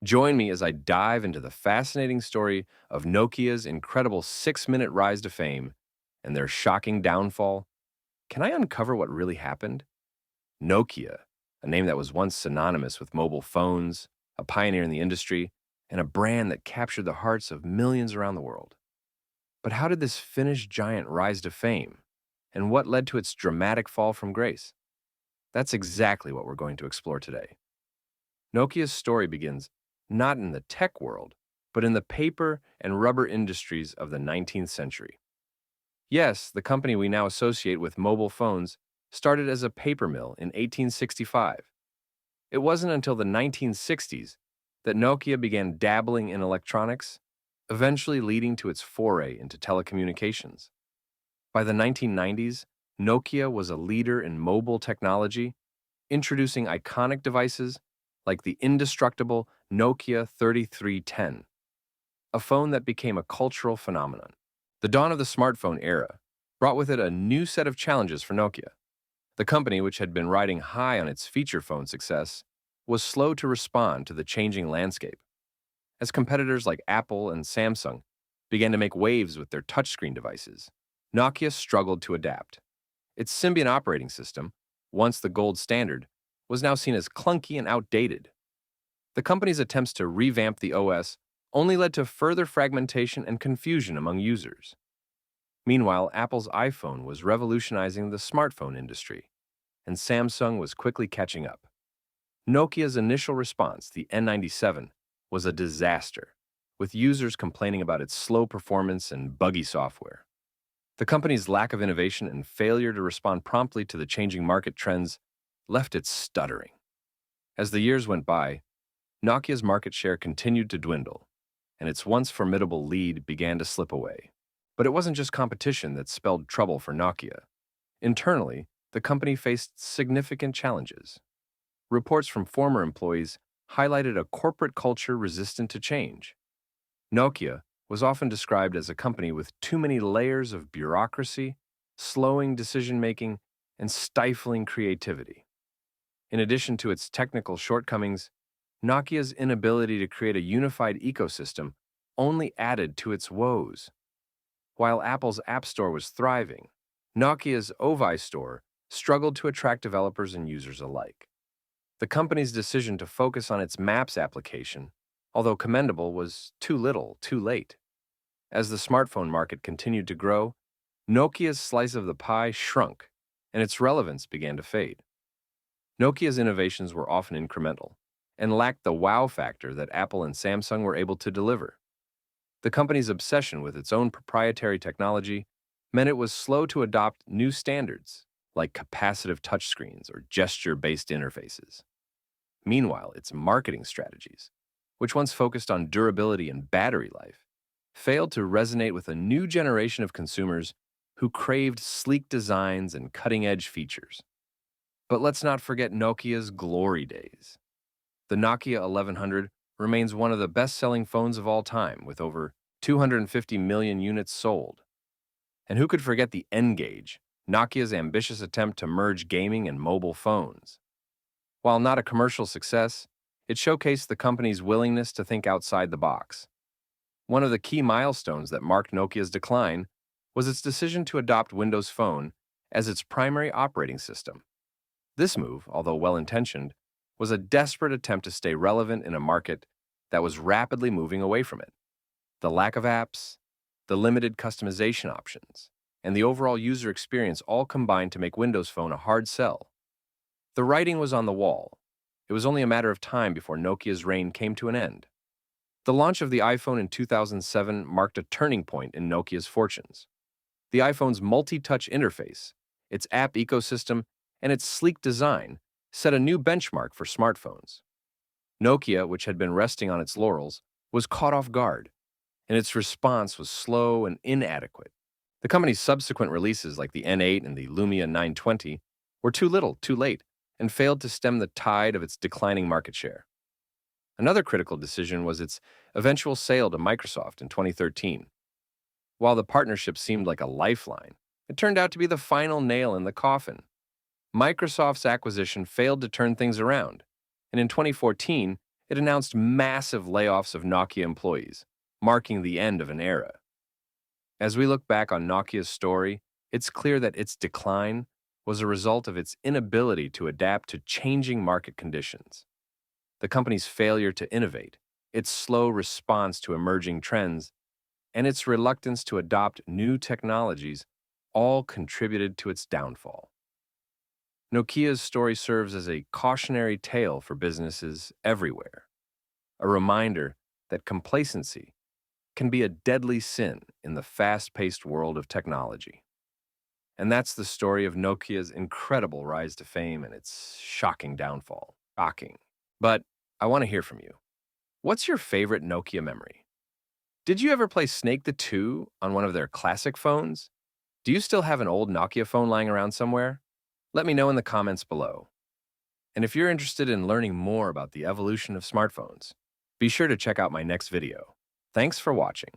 Join me as I dive into the fascinating story of Nokia's incredible 6-minute rise to fame and their shocking downfall. Can I uncover what really happened? Nokia, a name that was once synonymous with mobile phones, a pioneer in the industry, and a brand that captured the hearts of millions around the world. But how did this Finnish giant rise to fame? And what led to its dramatic fall from grace? That's exactly what we're going to explore today. Nokia's story begins not in the tech world, but in the paper and rubber industries of the 19th century. Yes, the company we now associate with mobile phones started as a paper mill in 1865. It wasn't until the 1960s that Nokia began dabbling in electronics, eventually leading to its foray into telecommunications. By the 1990s, Nokia was a leader in mobile technology, introducing iconic devices like the indestructible Nokia 3310, a phone that became a cultural phenomenon. The dawn of the smartphone era brought with it a new set of challenges for Nokia. The company, which had been riding high on its feature phone success, was slow to respond to the changing landscape. As competitors like Apple and Samsung began to make waves with their touchscreen devices, Nokia struggled to adapt. Its Symbian operating system, once the gold standard, was now seen as clunky and outdated. The company's attempts to revamp the OS only led to further fragmentation and confusion among users. Meanwhile, Apple's iPhone was revolutionizing the smartphone industry, and Samsung was quickly catching up. Nokia's initial response, the N97, was a disaster, with users complaining about its slow performance and buggy software. The company's lack of innovation and failure to respond promptly to the changing market trends left it stuttering. As the years went by, Nokia's market share continued to dwindle, and its once formidable lead began to slip away. But it wasn't just competition that spelled trouble for Nokia. Internally, the company faced significant challenges. Reports from former employees highlighted a corporate culture resistant to change. Nokia was often described as a company with too many layers of bureaucracy, slowing decision-making, and stifling creativity. In addition to its technical shortcomings, Nokia's inability to create a unified ecosystem only added to its woes. While Apple's App Store was thriving, Nokia's Ovi Store struggled to attract developers and users alike. The company's decision to focus on its Maps application, although commendable, was too little, too late. As the smartphone market continued to grow, Nokia's slice of the pie shrunk, and its relevance began to fade. Nokia's innovations were often incremental and lacked the wow factor that Apple and Samsung were able to deliver. The company's obsession with its own proprietary technology meant it was slow to adopt new standards, like capacitive touchscreens or gesture-based interfaces. Meanwhile, its marketing strategies, which once focused on durability and battery life, failed to resonate with a new generation of consumers who craved sleek designs and cutting-edge features. But let's not forget Nokia's glory days. The Nokia 1100 remains one of the best-selling phones of all time, with over 250 million units sold. And who could forget the N-Gage, Nokia's ambitious attempt to merge gaming and mobile phones? While not a commercial success, it showcased the company's willingness to think outside the box. One of the key milestones that marked Nokia's decline was its decision to adopt Windows Phone as its primary operating system. This move, although well-intentioned, was a desperate attempt to stay relevant in a market that was rapidly moving away from it. The lack of apps, the limited customization options, and the overall user experience all combined to make Windows Phone a hard sell. The writing was on the wall. It was only a matter of time before Nokia's reign came to an end. The launch of the iPhone in 2007 marked a turning point in Nokia's fortunes. The iPhone's multi-touch interface, its app ecosystem, and its sleek design set a new benchmark for smartphones. Nokia, which had been resting on its laurels, was caught off guard, and its response was slow and inadequate. The company's subsequent releases, like the N8 and the Lumia 920, were too little, too late, and failed to stem the tide of its declining market share. Another critical decision was its eventual sale to Microsoft in 2013. While the partnership seemed like a lifeline, it turned out to be the final nail in the coffin. Microsoft's acquisition failed to turn things around, and in 2014, it announced massive layoffs of Nokia employees, marking the end of an era. As we look back on Nokia's story, it's clear that its decline was a result of its inability to adapt to changing market conditions. The company's failure to innovate, its slow response to emerging trends, and its reluctance to adopt new technologies all contributed to its downfall. Nokia's story serves as a cautionary tale for businesses everywhere, a reminder that complacency can be a deadly sin in the fast-paced world of technology. And that's the story of Nokia's incredible rise to fame and its shocking downfall. Shocking. But I want to hear from you. What's your favorite Nokia memory? Did you ever play Snake the Two on one of their classic phones? Do you still have an old Nokia phone lying around somewhere? Let me know in the comments below. And if you're interested in learning more about the evolution of smartphones, be sure to check out my next video. Thanks for watching.